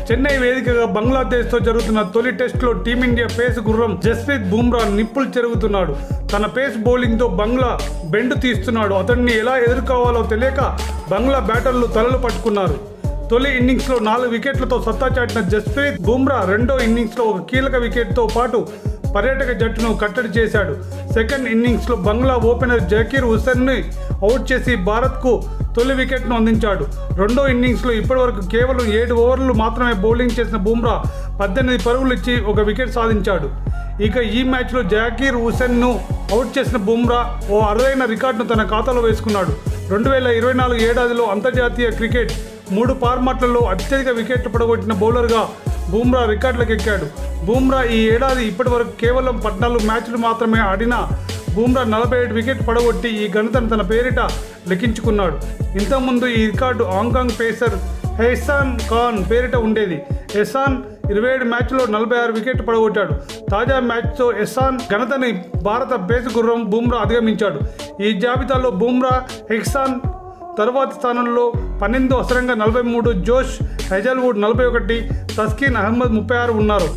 చెన్నై వేదికగా బంగ్లాదేశ్తో జరుగుతున్న తొలి టెస్టులో టీమిండియా పేస్ గుర్రం జస్ప్రీత్ బుమ్రా నిప్పులు చెరుగుతున్నాడు. తన పేస్ బౌలింగ్తో బంగ్లా బెండు తీస్తున్నాడు. అతన్ని ఎలా ఎదుర్కోవాలో తెలియక బంగ్లా బ్యాటర్లు తలలు పట్టుకున్నారు. తొలి ఇన్నింగ్స్లో 4 వికెట్లతో సత్తా చాటిన జస్ప్రీత్ బుమ్రా రెండో ఇన్నింగ్స్లో ఒక కీలక వికెట్తో పాటు పర్యాటక జట్టును కట్టడి చేశాడు. సెకండ్ ఇన్నింగ్స్లో బంగ్లా ఓపెనర్ జకీర్ హుసేన్ని అవుట్ చేసి భారత్కు తొలి వికెట్ను అందించాడు. రెండో ఇన్నింగ్స్లో ఇప్పటివరకు కేవలం 7 ఓవర్లు మాత్రమే బౌలింగ్ చేసిన బుమ్రా 18 పరుగులు ఇచ్చి ఒక వికెట్ సాధించాడు. ఇక ఈ మ్యాచ్లో జకీర్ హుసేన్ను అవుట్ చేసిన బుమ్రా ఓ అరుదైన రికార్డును తన ఖాతాలో వేసుకున్నాడు. 2024 ఏడాదిలో అంతర్జాతీయ క్రికెట్ 3 ఫార్మాట్లలో అత్యధిక వికెట్లు పడగొట్టిన బౌలర్గా బుమ్రా రికార్డులకు ఎక్కాడు. బుమ్రా ఈ ఏడాది ఇప్పటివరకు కేవలం 14 మ్యాచ్లు మాత్రమే ఆడినా బుమ్రా 47 వికెట్లు పడగొట్టి ఈ ఘనతను తన పేరిట లిఖించుకున్నాడు. ఇంతకుముందు ఈ record Hong Kong pacer Ehsan Khan పేరిట ఉండేది. ఎహ్సాన్ 27 మ్యాచ్ల్లో 46 వికెట్లు పడగొట్టాడు. తాజా మ్యాచ్తో ఎహ్సాన్ ఘనతని భారత పేస్ గుర్రం బుమ్రా అధిగమించాడు. ఈ జాబితాలో బుమ్రా, ఎహ్సాన్ తర్వాతి స్థానంలో 12 అసరంగా 43, జోష్ హెజల్వుడ్ 41, తస్కిన్ అహ్మద్ 36 ఉన్నారు.